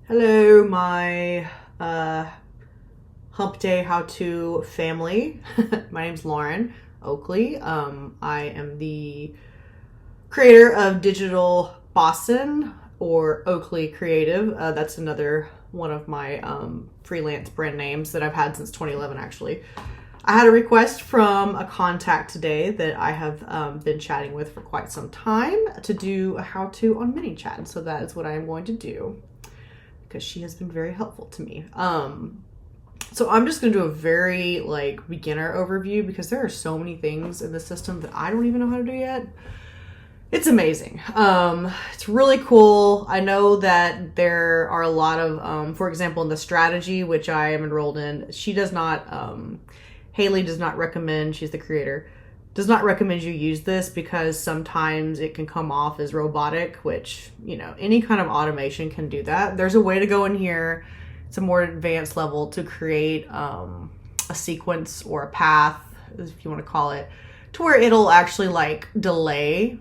Hello, my Hump Day How To family. My name's Lauren Oakley. I am the creator of Digital Bossin or Oakley Creative. That's another one of my freelance brand names that I've had since 2011, actually. I had a request from a contact today that I have been chatting with for quite some time to do a how-to on ManyChat. So that is what I am going to do because she has been very helpful to me. So I'm just going to do a very beginner overview because there are so many things in the system that I don't even know how to do yet. It's amazing. It's really cool. I know that there are a lot of, for example, in the strategy, which I am enrolled in, she does not, Haley does not recommend, she's the creator, does not recommend you use this because sometimes it can come off as robotic, which, any kind of automation can do that. There's a way to go in here. It's a more advanced level to create a sequence or a path, if you want to call it, to where it'll actually delay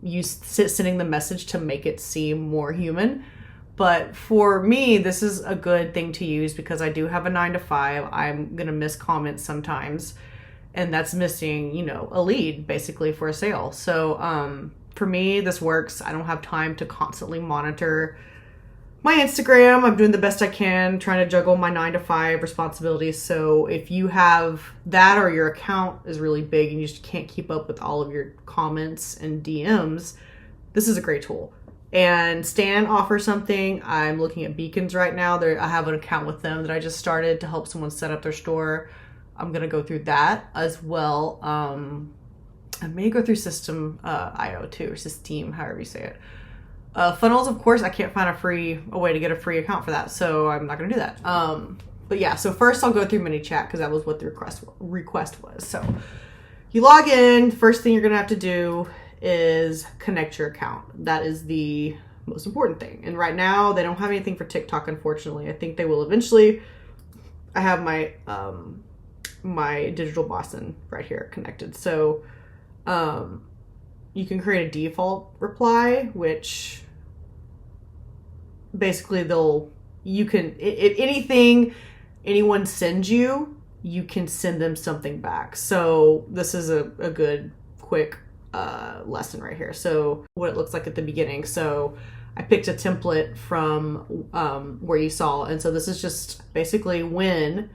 you sending the message to make it seem more human. But for me, this is a good thing to use because I do have a 9 to 5. I'm going to miss comments sometimes. And that's missing, a lead basically for a sale. So for me, this works. I don't have time to constantly monitor my Instagram. I'm doing the best I can, trying to juggle my 9 to 5 responsibilities. So if you have that or your account is really big and you just can't keep up with all of your comments and DMs, this is a great tool. And Stan offers something. I'm looking at Beacons right now. I have an account with them that I just started to help someone set up their store. I'm going to go through that as well. I may go through System IO too, or System, however you say it. Funnels, of course, I can't find a way to get a free account for that, so I'm not going to do that. But yeah, so first I'll go through ManyChat because that was what the request was. So you log in. First thing you're going to have to do is connect your account. That is the most important thing. And right now they don't have anything for TikTok, unfortunately. I think they will eventually. I have my my Digital Bossin right here connected. So you can create a default reply, which basically if anything anyone sends you, you can send them something back. So this is a good quick lesson right here. So what it looks like at the beginning. So I picked a template from where you saw, and so this is just basically when,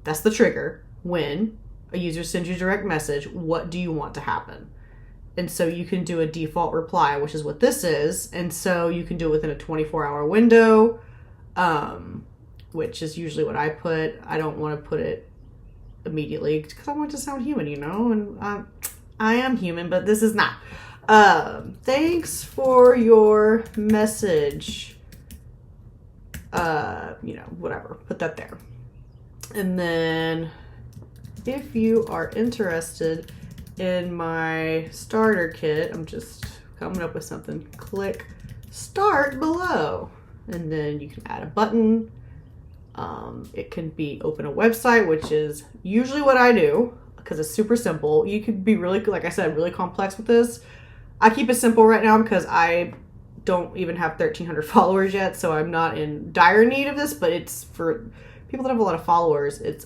that's the trigger, when a user sends you a direct message, what do you want to happen? And so you can do a default reply, which is what this is. And so you can do it within a 24-hour window, which is usually what I put. I don't want to put it immediately because I want it to sound human, and I am human, but this is not. Thanks for your message. Whatever. Put that there. And then if you are interested in my starter kit, I'm just coming up with something. Click start below. And then you can add a button. It can be open a website, which is usually what I do because it's super simple. You could be really, like I said, really complex with this. I keep it simple right now because I don't even have 1,300 followers yet, so I'm not in dire need of this, but it's for people that have a lot of followers. It's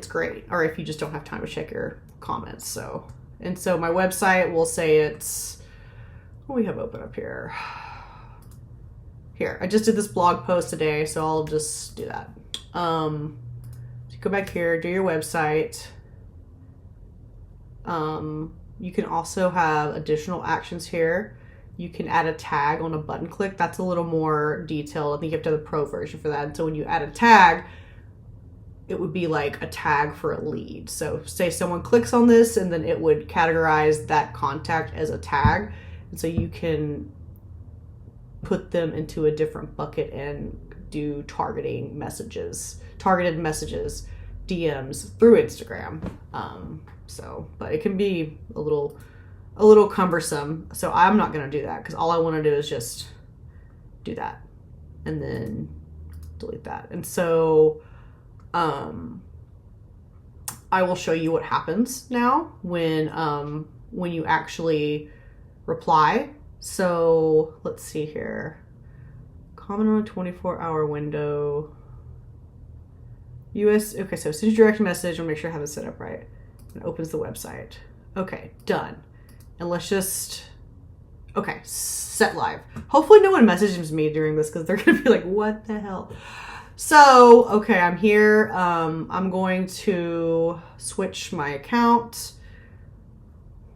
great. Or if you just don't have time to check your comments. So my website will say it's, what do we have open up here? Here, I just did this blog post today, so I'll just do that. So go back here, do your website. You can also have additional actions here. You can add a tag on a button click. That's a little more detailed. I think you have to have the pro version for that. And so when you add a tag, it would be like a tag for a lead. So say someone clicks on this and then it would categorize that contact as a tag. And so you can put them into a different bucket and do targeted messages, DMs through Instagram. But it can be a little cumbersome. So I'm not going to do that because all I want to do is just do that and then delete that. And so I will show you what happens now when you actually reply So let's see here. Comment on a 24-hour window. Okay, so send your direct message. I'll make sure I have it set up right. And it opens the website. Okay, done. And let's just, okay, set live. Hopefully no one messages me during this because they're going to be like, what the hell? So, okay, I'm here. I'm going to switch my account.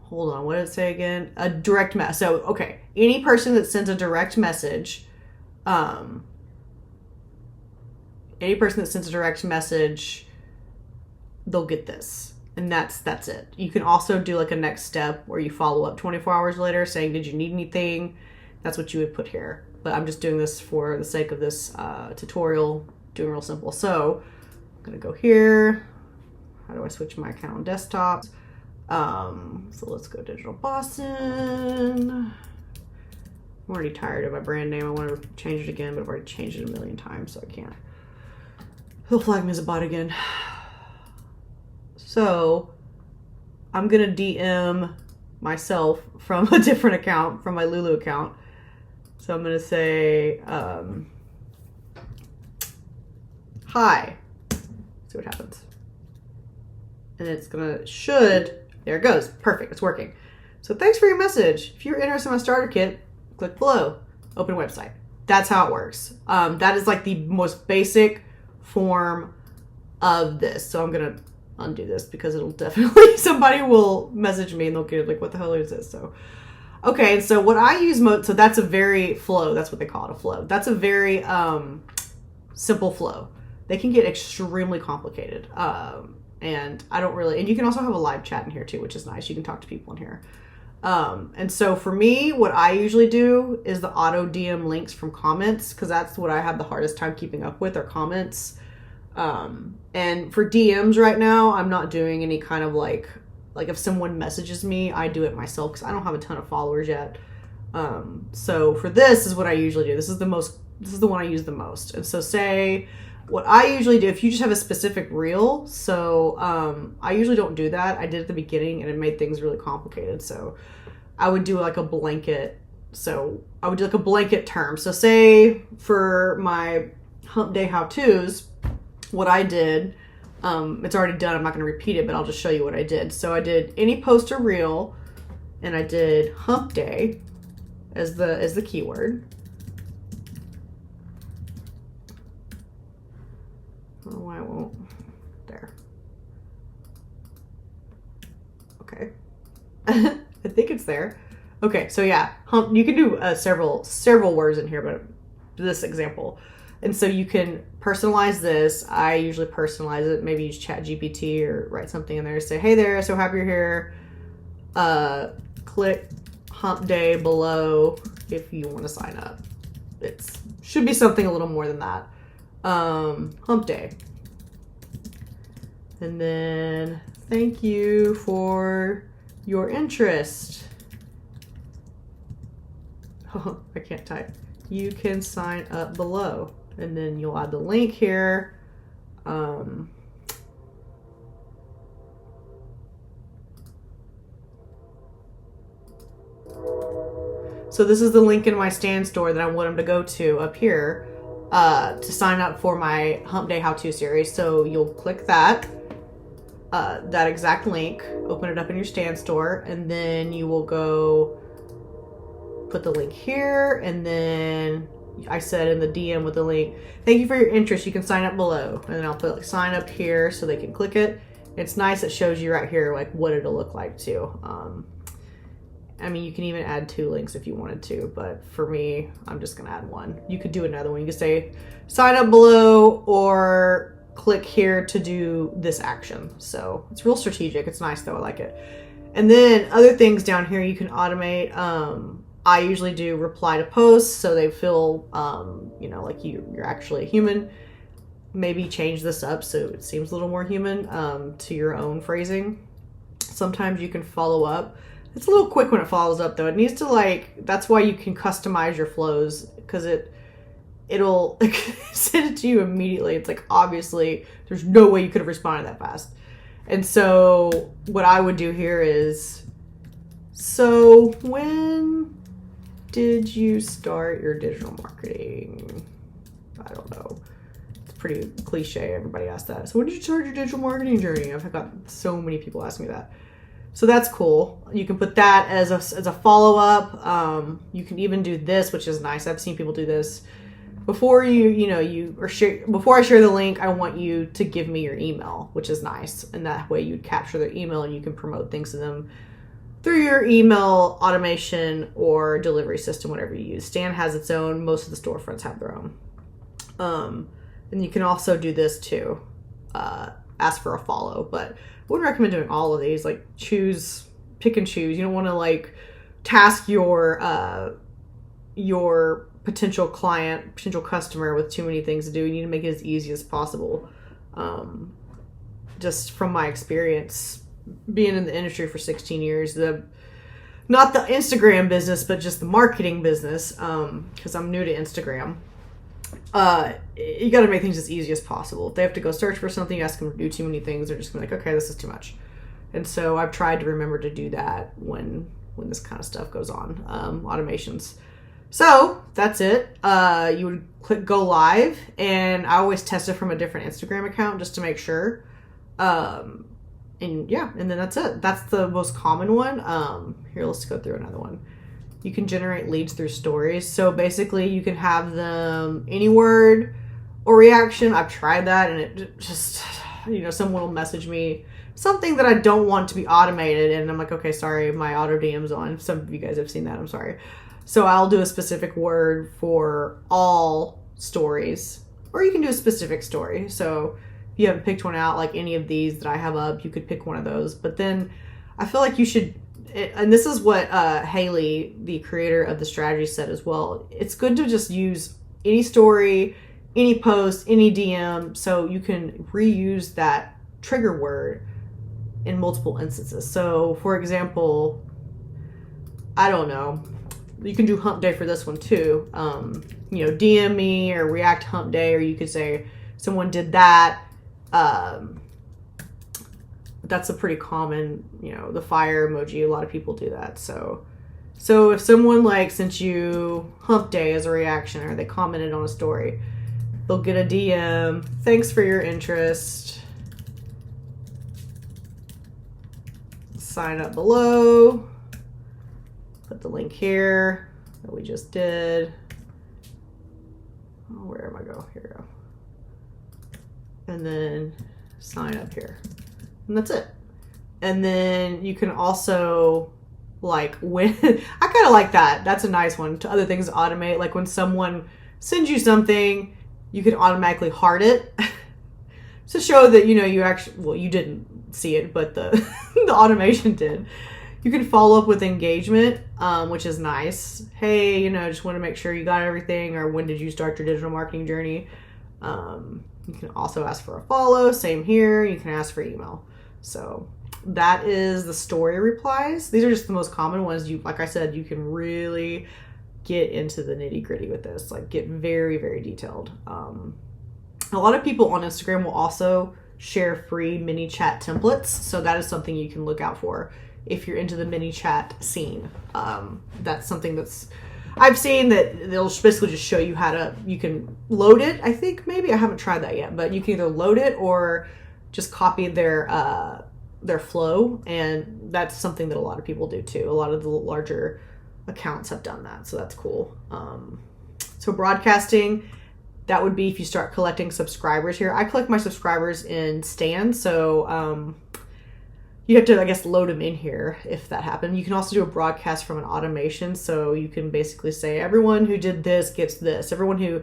Hold on, what did it say again? A direct message. So, okay, any person that sends a direct message, they'll get this. And that's it. You can also do like a next step where you follow up 24 hours later saying, did you need anything? That's what you would put here. But I'm just doing this for the sake of this tutorial, doing real simple. So I'm going to go here. How do I switch my account on desktop? So let's go Digital Bossin. I'm already tired of my brand name. I want to change it again, but I've already changed it a million times, so I can't. He'll flag me as a bot again. So I'm going to DM myself from a different account, from my Lulu account. So I'm going to say, hi. See what happens. And it's going to, there it goes. Perfect. It's working. So thanks for your message. If you're interested in my starter kit, click below. Open website. That's how it works. That is like the most basic form of this. So I'm going to undo this because it'll definitely, somebody will message me and they'll get like, what the hell is this? So, okay. And so what I use so that's a very flow. That's what they call it, a flow. That's a very simple flow. They can get extremely complicated. And I don't really, and you can also have a live chat in here too, which is nice. You can talk to people in here. And so for me, what I usually do is the auto DM links from comments, because that's what I have the hardest time keeping up with, are comments. And for DMs right now, I'm not doing any kind of like if someone messages me, I do it myself because I don't have a ton of followers yet. So for this is what I usually do. This is the one I use the most. And so say what I usually do, if you just have a specific reel, so I usually don't do that. I did at the beginning and it made things really complicated. So I would do like a blanket. So I would do like a blanket term. So say for my Hump Day How To's, what I did, it's already done. I'm not going to repeat it, but I'll just show you what I did. So I did any post or reel, and I did Hump Day as the keyword. I don't know why it won't. There. Okay. I think it's there. Okay, so yeah, hump. You can do several words in here, but this example. And so you can personalize this. I usually personalize it. Maybe use ChatGPT or write something in there. Say, hey there, so happy you're here. Click Hump Day below if you want to sign up. It should be something a little more than that. Hump Day. And then thank you for your interest. Oh, I can't type. You can sign up below. And then you'll add the link here. So this is the link in my stand store that I want them to go to up here to sign up for my Hump Day How To series. So you'll click that exact link, open it up in your stand store, and then you will go put the link here, and then I said in the DM with the link, thank you for your interest, you can sign up below. And then I'll put like sign up here so they can click it. It's nice, it shows you right here like what it'll look like too. I mean, you can even add 2 links if you wanted to, but for me, I'm just gonna add 1. You could do another one. You could say sign up below or click here to do this action. So it's real strategic. It's nice though, I like it. And then other things down here you can automate. I usually do reply to posts so they feel, like you're actually a human. Maybe change this up so it seems a little more human to your own phrasing. Sometimes you can follow up. It's a little quick when it follows up though. It needs to that's why you can customize your flows, because it'll send it to you immediately. It's like, obviously there's no way you could have responded that fast. And so what I would do here is, so when did you start your digital marketing? I don't know. It's pretty cliche. Everybody asks that. So when did you start your digital marketing journey? I've got so many people asking me that. So that's cool. You can put that as a follow-up. You can even do this, which is nice. I've seen people do this. Before before I share the link, I want you to give me your email, which is nice. And that way you'd capture their email and you can promote things to them through your email automation or delivery system, whatever you use. Stan has its own. Most of the storefronts have their own. And you can also do this too. Ask for a follow, but I wouldn't recommend doing all of these. Like pick and choose. You don't want to like task your potential client, potential customer with too many things to do. You need to make it as easy as possible. Just from my experience being in the industry for 16 years, not the Instagram business, but just the marketing business, because I'm new to Instagram. You got to make things as easy as possible. If they have to go search for something, you ask them to do too many things, they're just gonna be like, okay, this is too much. And so I've tried to remember to do that when this kind of stuff goes on, automations. So that's it. You would click go live, and I always test it from a different Instagram account just to make sure. And then that's it. That's the most common one. Here, let's go through another one. You can generate leads through stories. So basically you can have them any word or reaction. I've tried that, and it just, someone will message me something that I don't want to be automated, and I'm like, okay, sorry, my auto DM's on. Some of you guys have seen that. I'm sorry. So I'll do a specific word for all stories, or you can do a specific story. So if you haven't picked one out, like any of these that I have up, you could pick one of those. But then I feel like you should, and this is what Haley, the creator of the strategy, said as well. It's good to just use any story, any post, any DM, so you can reuse that trigger word in multiple instances. So for example, I don't know, you can do Hump Day for this one too. DM me or react Hump Day, or you could say someone did that. That's a pretty common, the fire emoji. A lot of people do that. So if someone sent you Hump Day as a reaction, or they commented on a story, they'll get a DM. Thanks for your interest. Sign up below. Put the link here that we just did. Oh, where am I going? Here we go. And then sign up here. And that's it. And then you can also when I kind of like that. That's a nice one. To other things to automate, like when someone sends you something, you can automatically heart it to show that you actually, you didn't see it, but the the automation did. You can follow up with engagement, which is nice. Hey, just want to make sure you got everything, or when did you start your digital marketing journey? You can also ask for a follow. Same here. You can ask for email. So that is the story replies. These are just the most common ones. Like I said, you can really get into the nitty gritty with this, get very, very detailed. A lot of people on Instagram will also share free ManyChat templates. So that is something you can look out for if you're into the ManyChat scene. That's something I've seen that they'll basically just show you you can load it. I think maybe I haven't tried that yet, but you can either load it or just copy their flow. And that's something that a lot of people do too. A lot of the larger accounts have done that. So that's cool. So broadcasting, that would be if you start collecting subscribers here. I collect my subscribers in Stan. So, you have to, I guess, load them in here if that happened. You can also do a broadcast from an automation. So you can basically say, everyone who did this gets this. Everyone who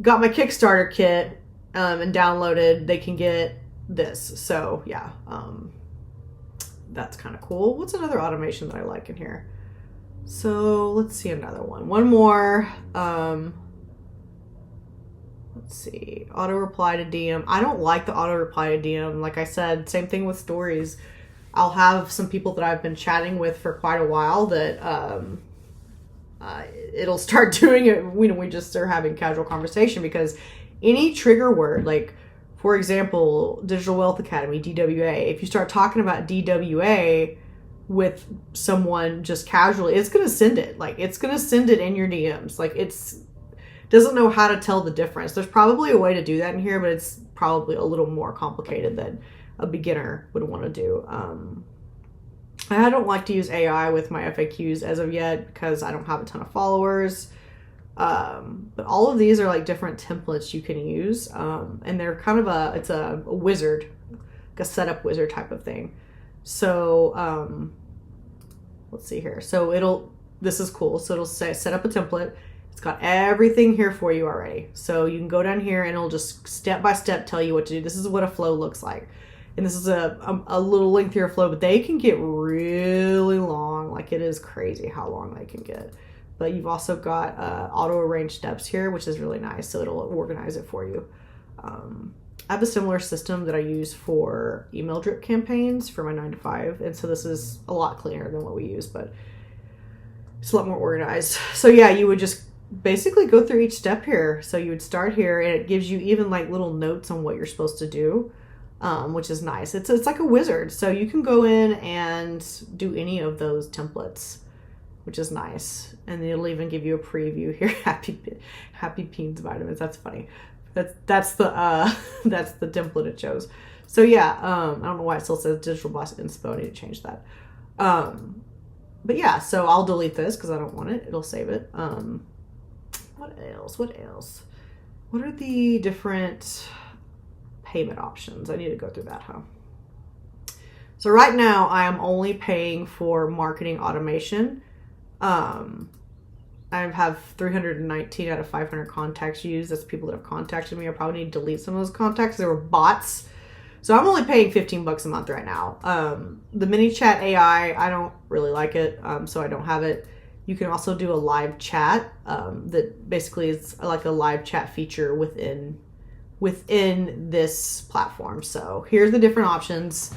got my Kickstarter kit and downloaded, they can get this. So yeah, that's kind of cool. What's another automation that I like in here? So let's see another one. One more. Let's see. Auto reply to DM. I don't like the auto reply to DM. Like I said, same thing with stories. I'll have some people that I've been chatting with for quite a while that it'll start doing it when we just are having casual conversation, because any trigger word, like for example, Digital Wealth Academy, DWA, if you start talking about DWA with someone just casually, it's going to send it. Like, it's going to send it in your DMs. Like, doesn't know how to tell the difference. There's probably a way to do that in here, but it's probably a little more complicated than a beginner would want to do. I don't like to use AI with my FAQs as of yet because I don't have a ton of followers. But all of these are like different templates you can use. And they're kind of it's a wizard, like a setup wizard type of thing. So, let's see here. So this is cool. So it'll say set up a template. It's got everything here for you already. So you can go down here and it'll just step by step tell you what to do. This is what a flow looks like. And this is a little lengthier flow, but they can get really long. Like, it is crazy how long they can get. But you've also got auto arrange steps here, which is really nice. So it'll organize it for you. I have a similar system that I use for email drip campaigns for my 9-to-5. And so this is a lot cleaner than what we use, but it's a lot more organized. So yeah, you would just basically go through each step here. So you would start here and it gives you even like little notes on what you're supposed to do. Which is nice. It's like a wizard. So you can go in and do any of those templates, which is nice. And it'll even give you a preview here. Happy Beans Vitamins. That's funny. That's the template it shows. So yeah, I don't know why it still says Digital Boss Inspo. I need to change that. But yeah, so I'll delete this because I don't want it. It'll save it. What else? What are the different payment options? I need to go through that, huh? So right now I am only paying for marketing automation. I have 319 out of 500 contacts used. That's people that have contacted me. I probably need to delete some of those contacts. They were bots. So I'm only paying $15 a month right now. The ManyChat AI, I don't really like it. So I don't have it. You can also do a live chat that basically is like a live chat feature within this platform. So here's the different options.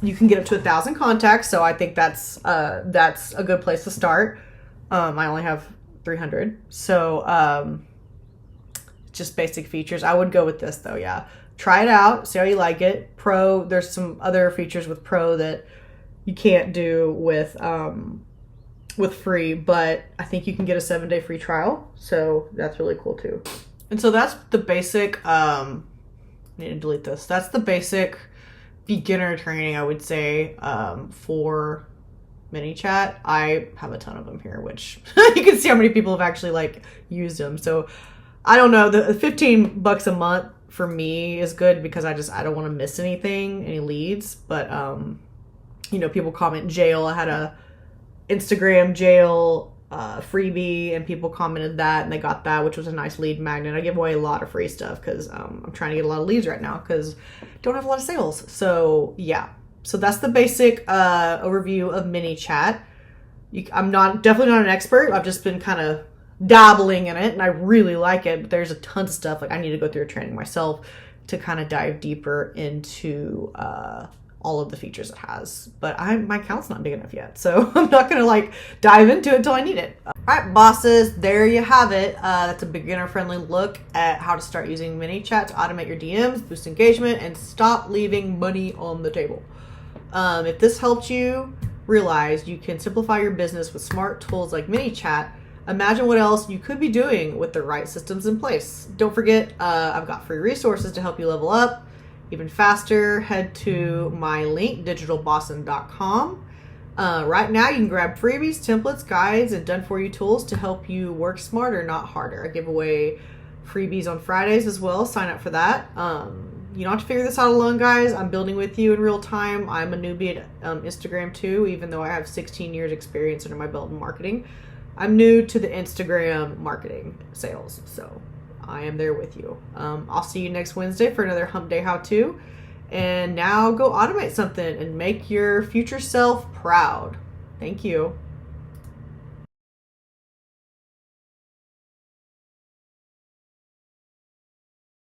You can get up to 1,000 contacts. So I think that's a good place to start. I only have 300. So, just basic features. I would go with this though. Yeah. Try it out. See how you like it. Pro, there's some other features with Pro that you can't do with free, but I think you can get a 7-day free trial. So that's really cool too. And so that's the basic, I need to delete this. That's the basic beginner training, I would say, for ManyChat. I have a ton of them here, which you can see how many people have actually like used them. So I don't know, the $15 a month for me is good because I don't want to miss any leads. But, people comment jail. I had a Instagram jail freebie and people commented that and they got that, which was a nice lead magnet. I give away a lot of free stuff because I'm trying to get a lot of leads right now because I don't have a lot of sales. So yeah, so that's the basic overview of ManyChat. I'm definitely not an expert. I've just been kind of dabbling in it and I really like it, but there's a ton of stuff. Like, I need to go through a training myself to kind of dive deeper into all of the features it has, but my account's not big enough yet, so I'm not gonna like dive into it until I need it. All right, bosses, there you have it. That's a beginner-friendly look at how to start using ManyChat to automate your DMs, boost engagement, and stop leaving money on the table. If this helped you realize you can simplify your business with smart tools like ManyChat, imagine what else you could be doing with the right systems in place. Don't forget, I've got free resources to help you level up even faster. Head to my link, digitalbossin.com. Right now, you can grab freebies, templates, guides, and done-for-you tools to help you work smarter, not harder. I give away freebies on Fridays as well. Sign up for that. You don't have to figure this out alone, guys. I'm building with you in real time. I'm a newbie at Instagram too, even though I have 16 years experience under my belt in marketing. I'm new to the Instagram marketing sales, so I am there with you. I'll see you next Wednesday for another Hump Day How To. And now go automate something and make your future self proud. Thank you.